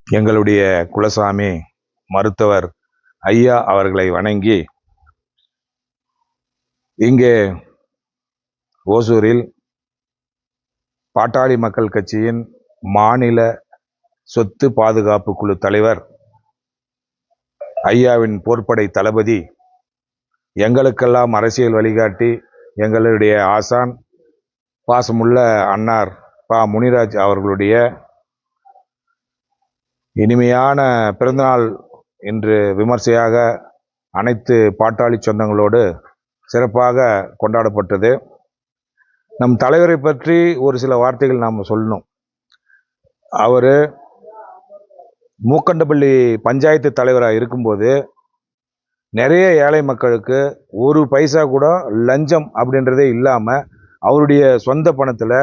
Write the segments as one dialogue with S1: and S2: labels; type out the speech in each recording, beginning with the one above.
S1: எங்களுடைய குலசாமி மருத்துவர் ஐயா அவர்களை வணங்கி இங்கே ஓசூரில் பாட்டாளி மக்கள் கட்சியின் மாநில சொத்து பாதுகாப்பு குழு தலைவர் ஐயாவின் போர்ப்படை தளபதி, எங்களுக்கெல்லாம் அரசியல் வழிகாட்டி, எங்களுடைய ஆசான் பாசமுள்ள அன்னார் பா முனிராஜ் அவர்களுடைய இனிமையான பிறந்தநாள் இன்று விமர்சையாக அனைத்து பாட்டாளி சொந்தங்களோடு சிறப்பாக கொண்டாடப்பட்டது. நம் தலைவரை பற்றி ஒரு சில வார்த்தைகள் நாம் சொல்லணும். அவர் மூக்கண்டப்பள்ளி பஞ்சாயத்து தலைவராக இருக்கும்போது நிறைய ஏழை மக்களுக்கு ஒரு பைசா கூட லஞ்சம் அப்படின்றதே இல்லாமல் அவருடைய சொந்த பணத்தில்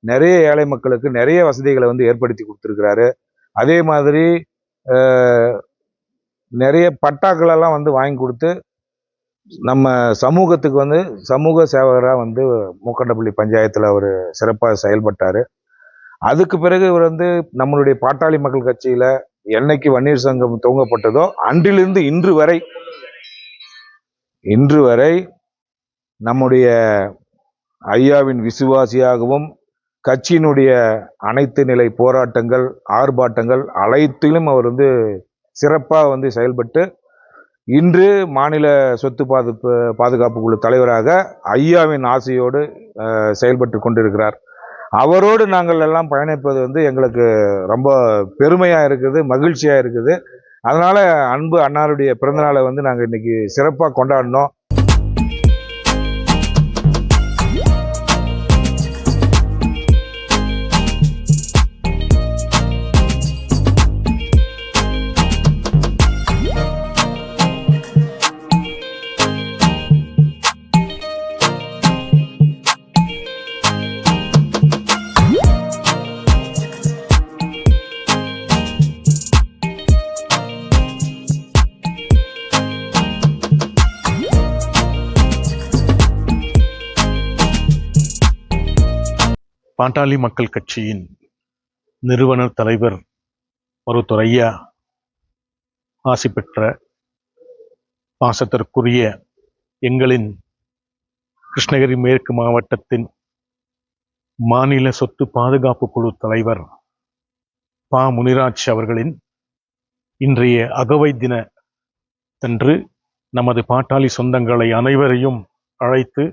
S1: நிறைய ஏழை மக்களுக்கு நிறைய வசதிகளை ஏற்படுத்தி கொடுத்துருக்கிறாரு. அதே மாதிரி நிறைய பட்டாக்களெல்லாம் வாங்கி கொடுத்து நம்ம சமூகத்துக்கு சமூக சேவகராக மூக்கண்டப்பள்ளி பஞ்சாயத்தில் அவர் சிறப்பாக செயல்பட்டார். அதுக்கு பிறகு இவர் நம்மளுடைய பாட்டாளி மக்கள் கட்சியில் என்னைக்கு வன்னியர் சங்கம் துவங்கப்பட்டதோ அன்றிலிருந்து இன்று வரை நம்முடைய ஐயாவின் விசுவாசியாகவும் கட்சியினுடைய அனைத்து நிலை போராட்டங்கள், ஆர்ப்பாட்டங்கள் அனைத்திலும் அவர் சிறப்பாக செயல்பட்டு இன்று மாநில சொத்து பாதுகாப்பு குழு தலைவராக ஐயாவின் ஆசையோடு செயல்பட்டு கொண்டிருக்கிறார். அவரோடு நாங்கள் எல்லாம் பயணிப்பது எங்களுக்கு ரொம்ப பெருமையாக இருக்குது, மகிழ்ச்சியாக இருக்குது. அதனால் அன்பு அன்னாருடைய பிறந்தநாளை நாங்கள் இன்னைக்கு சிறப்பாக கொண்டாடினோம்.
S2: பாட்டாளி மக்கள் கட்சியின் நிறுவனர் தலைவர் மருத்துவர் ஐயா ஆசி பெற்ற பாசத்திற்குரிய எங்களின் கிருஷ்ணகிரி மேற்கு மாவட்டத்தின் மாநில சொத்து பாதுகாப்பு குழு தலைவர் பா முனிராஜ் அவர்களின் இன்றைய அகவை தினத்தன்று நமது பாட்டாளி சொந்தங்களை அனைவரையும் அழைத்து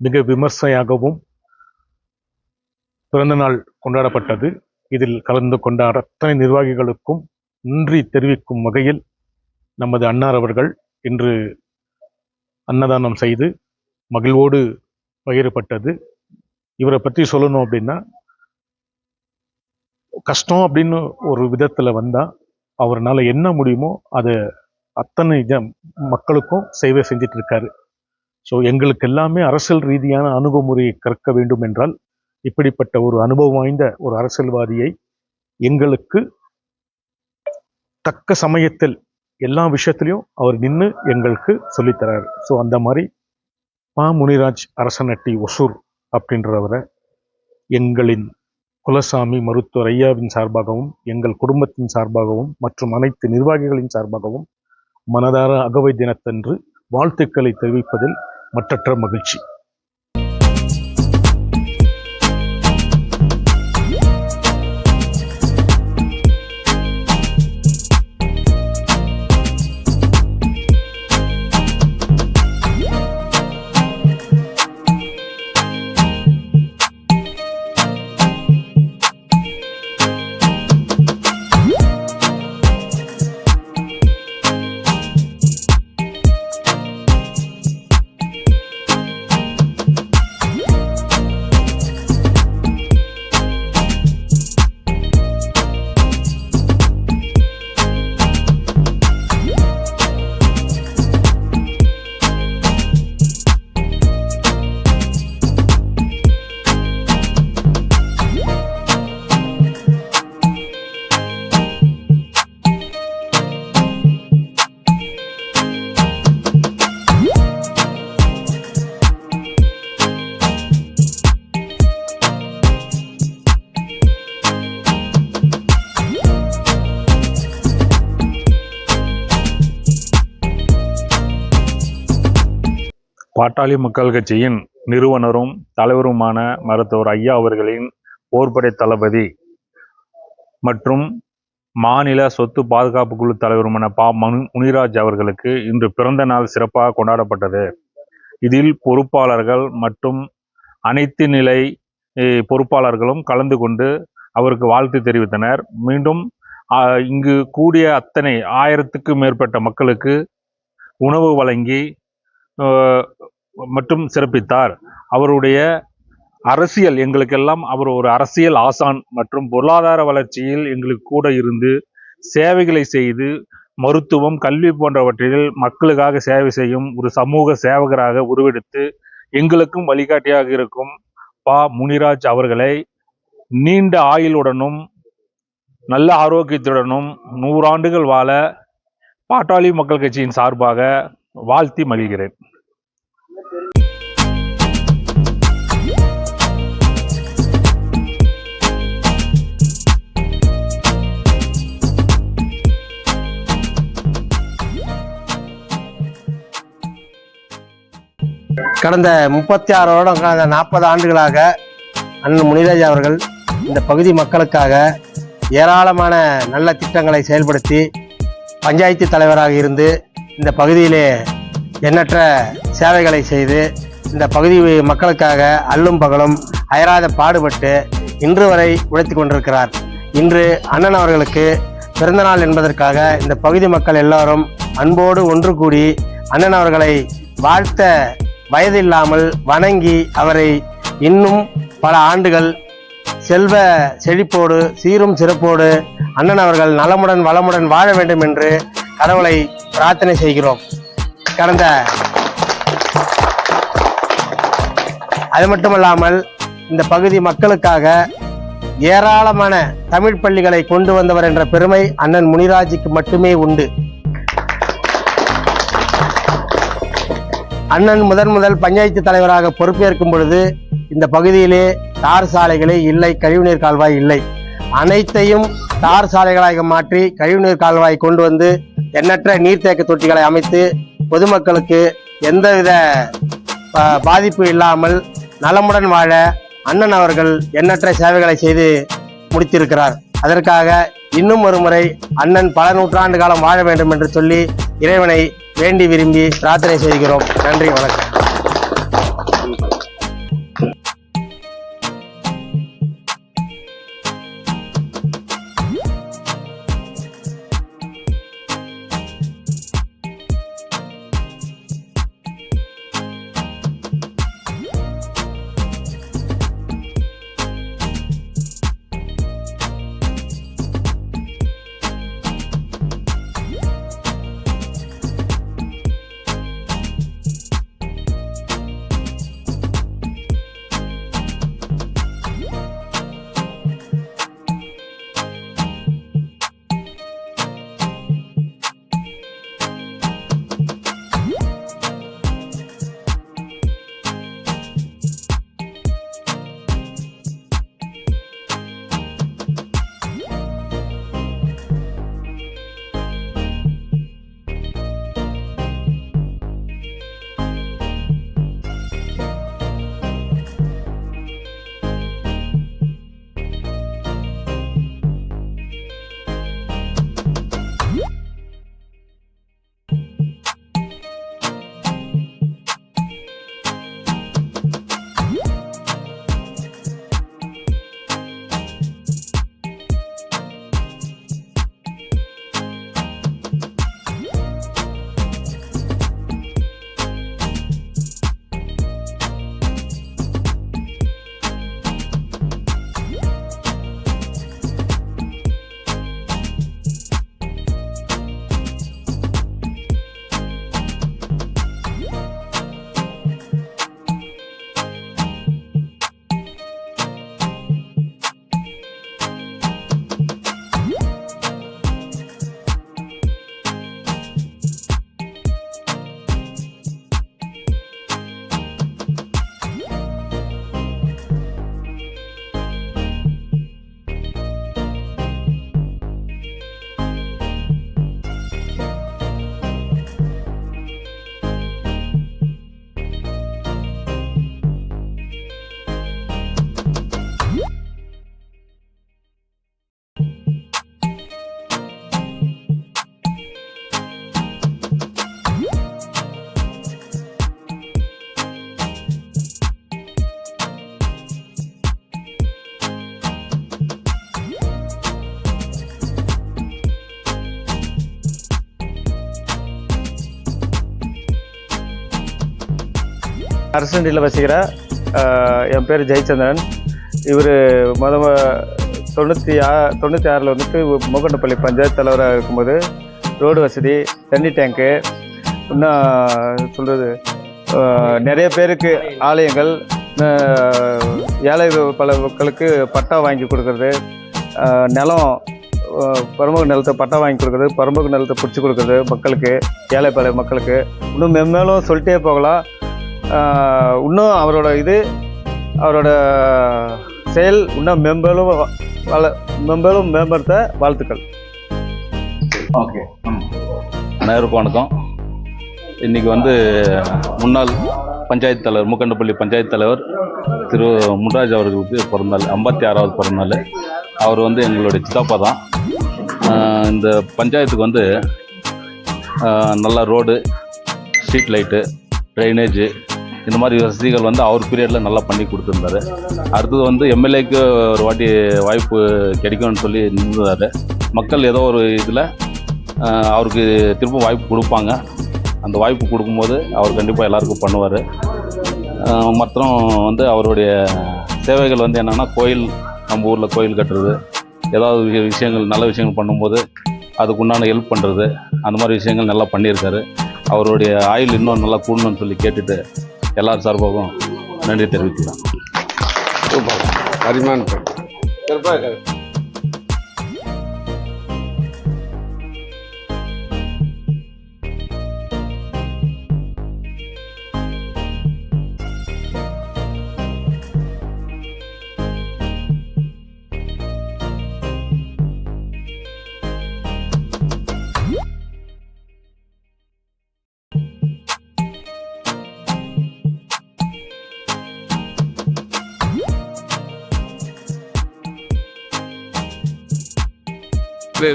S2: மிக விமர்சையாகவும் பிறந்த நாள் கொண்டாடப்பட்டது. இதில் கலந்து கொண்ட அத்தனை நிர்வாகிகளுக்கும் நன்றி தெரிவிக்கும் வகையில் நமது அன்னார் அவர்கள் இன்று அன்னதானம் செய்து மகிழ்வோடு பகிரப்பட்டது. இவரை பற்றி சொல்லணும் அப்படின்னா, கஷ்டம் அப்படின்னு ஒரு விதத்தில் வந்தால் அவர்னால என்ன முடியுமோ அதை அத்தனை மக்களுக்கும் சேவை செஞ்சிட்டு இருக்காரு. ஸோ எங்களுக்கு எல்லாமே அரசியல் ரீதியான அணுகுமுறையை கற்க வேண்டும் என்றால் இப்படிப்பட்ட ஒரு அனுபவம் வாய்ந்த ஒரு அரசியல்வாதியை எங்களுக்கு தக்க சமயத்தில் எல்லா விஷயத்திலையும் அவர் நின்று எங்களுக்கு சொல்லித்தரார். ஸோ அந்த மாதிரி பா முனிராஜ் அரசனட்டி ஒசூர் அப்படின்றவரை எங்களின் குலசாமி மருத்துவர் ஐயாவின் சார்பாகவும் எங்கள் குடும்பத்தின் சார்பாகவும் மற்றும் அனைத்து நிர்வாகிகளின் சார்பாகவும் மனதார அகவை தினத்தன்று வாழ்த்துக்களை தெரிவிப்பதில் மற்றற்ற மகிழ்ச்சி. பாட்டாளி மக்கள் கட்சியின் நிறுவனரும் தலைவருமான மருத்துவர் ஐயா அவர்களின் போர்படை தளபதி மற்றும் மாநில சொத்து பாதுகாப்பு குழு தலைவருமான முனிராஜ் அவர்களுக்கு இன்று பிறந்த நாள் சிறப்பாக கொண்டாடப்பட்டது. இதில் பொறுப்பாளர்கள் மற்றும் அனைத்து நிலை பொறுப்பாளர்களும் கலந்து கொண்டு அவருக்கு வாழ்த்து தெரிவித்தனர். மீண்டும் இங்கு கூடிய அத்தனை 1000க்கும் மேற்பட்ட மக்களுக்கு உணவு வழங்கி மற்றும் சிறப்பித்தார். அவருடைய அரசியல் எங்களுக்கெல்லாம் அவர் ஒரு அரசியல் ஆசான் மற்றும் பொருளாதார வளர்ச்சியில் எங்களுக்கு கூட இருந்து சேவைகளை செய்து மருத்துவம், கல்வி போன்றவற்றில் மக்களுக்காக சேவை செய்யும் ஒரு சமூக சேவகராக உருவெடுத்து எங்களுக்கும் வழிகாட்டியாக இருக்கும் முனிராஜ் அவர்களை நீண்ட ஆயுளுடனும் நல்ல ஆரோக்கியத்துடனும் 100 ஆண்டுகள் வாழ பாட்டாளி மக்கள் கட்சியின் சார்பாக வாழ்த்தி மகிழ்கிறேன்.
S3: கடந்த 36 வருடம், கடந்த 40 ஆண்டுகளாக அண்ணன் முனிராஜ் அவர்கள் இந்த பகுதி மக்களுக்காக ஏராளமான நல்ல திட்டங்களை செயல்படுத்தி பஞ்சாயத்து தலைவராக இருந்து இந்த பகுதியிலே எண்ணற்ற சேவைகளை செய்து இந்த பகுதி மக்களுக்காக அல்லும் பகலும் அயராத பாடுபட்டு இன்று வரை உழைத்து கொண்டிருக்கிறார். இன்று அண்ணன் அவர்களுக்கு பிறந்தநாள் என்பதற்காக இந்த பகுதி மக்கள் எல்லாரும் அன்போடு ஒன்று கூடி அண்ணன் அவர்களை வாழ்த்த வயதில்லாமல் வணங்கி அவரை இன்னும் பல ஆண்டுகள் செல்வ செழிப்போடு சீரும் சிறப்போடு அண்ணன் அவர்கள் நலமுடன் வளமுடன் வாழ வேண்டும் என்று கடவுளை பிரார்த்தனை செய்கிறோம். அது மட்டுமல்லாமல் இந்த பகுதி மக்களுக்காக ஏராளமான தமிழ் பள்ளிகளை கொண்டு வந்தவர் என்ற பெருமை அண்ணன் முனிராஜுக்கு மட்டுமே உண்டு. அண்ணன் முதல் பஞ்சாயத்து தலைவராக பொறுப்பேற்கும் பொழுது இந்த பகுதியிலே தார் சாலைகளே இல்லை, கழிவுநீர் கால்வாய் இல்லை. அனைத்தையும் தார் சாலைகளாக மாற்றி கழிவுநீர் கால்வாய் கொண்டு வந்து எண்ணற்ற நீர்த்தேக்க தொட்டிகளை அமைத்து பொதுமக்களுக்கு எந்தவித பாதிப்பு இல்லாமல் நலமுடன் வாழ அண்ணன் அவர்கள் எண்ணற்ற சேவைகளை செய்து முடித்திருக்கிறார். அதற்காக இன்னும் ஒரு முறை அண்ணன் பல நூற்றாண்டு காலம் வாழ வேண்டும் என்று சொல்லி இறைவனை வேண்டி விரும்பி பிரார்த்தனை செய்கிறோம். நன்றி, வணக்கம்.
S4: அரசண்டியில் வசிக்கிற என் பேர் ஜெயச்சந்திரன். இவர் தொண்ணூற்றி ஆறில் வந்துட்டு மூக்கண்டப்பள்ளி பஞ்சாயத்து தலைவராக இருக்கும்போது ரோடு வசதி, தண்ணி டேங்க்கு, இன்னும் சொல்கிறது நிறைய பேருக்கு ஆலயங்கள், ஏழை பல மக்களுக்கு பட்டா வாங்கி கொடுக்கறது, நிலம் பரம்புக்கு நிலத்தை பட்டா வாங்கி கொடுக்குறது, பரம்புக்கு நிலத்தை பிடிச்சி கொடுக்குறது மக்களுக்கு, ஏழை பல மக்களுக்கு. இன்னும் மென்மேலும் சொல்லிட்டே போகலாம். இன்னும் அவரோட செயல் இன்னும் மென்மேலும் மேம்படுத்த வாழ்த்துக்கள்.
S5: ஓகே, அனைவருக்கும் வணக்கம். இன்றைக்கி வந்து முன்னாள் பஞ்சாயத்து தலைவர், மூக்கண்டப்பள்ளி பஞ்சாயத்து தலைவர் திரு முன்ராஜ் அவர்களுக்கு பிறந்தநாள், 56வது பிறந்தநாள். அவர் வந்து எங்களுடைய சித்தப்பா தான். இந்த பஞ்சாயத்துக்கு வந்து நல்ல ரோடு, ஸ்ட்ரீட் லைட்டு, ட்ரைனேஜு, இந்த மாதிரி வசதிகள் வந்து அவர் பீரியடில் நல்லா பண்ணி கொடுத்துருந்தாரு. அடுத்தது வந்து எம்எல்ஏக்கு ஒரு வாட்டி வாய்ப்பு கிடைக்கும்னு சொல்லி நின்றுறாரு. மக்கள் ஏதோ ஒரு இதில் அவருக்கு திரும்ப வாய்ப்பு கொடுப்பாங்க. அந்த வாய்ப்பு கொடுக்கும்போது அவர் கண்டிப்பாக எல்லாருக்கும் பண்ணுவார். மற்றும் வந்து அவருடைய சேவைகள் வந்து என்னென்னா, கோயில், நம்ம ஊரில் கோயில் கட்டுறது, ஏதாவது விஷயங்கள் நல்ல விஷயங்கள் பண்ணும்போது அதுக்கு உண்டான ஹெல்ப் பண்ணுறது, அந்த மாதிரி விஷயங்கள் நல்லா பண்ணியிருக்காரு. அவருடைய ஆயுள் இன்னும் நல்லா கூடணும்னு சொல்லி கேட்டுட்டு எல்லார் சார்பாகவும் நன்றி தெரிவித்துக்கிறேன்.
S6: அரிமான் இல்லை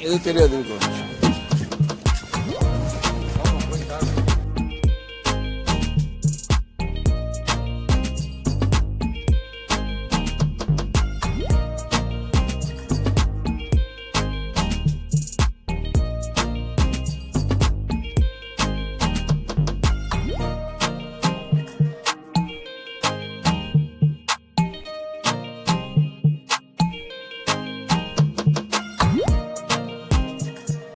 S6: எது தெரியாது.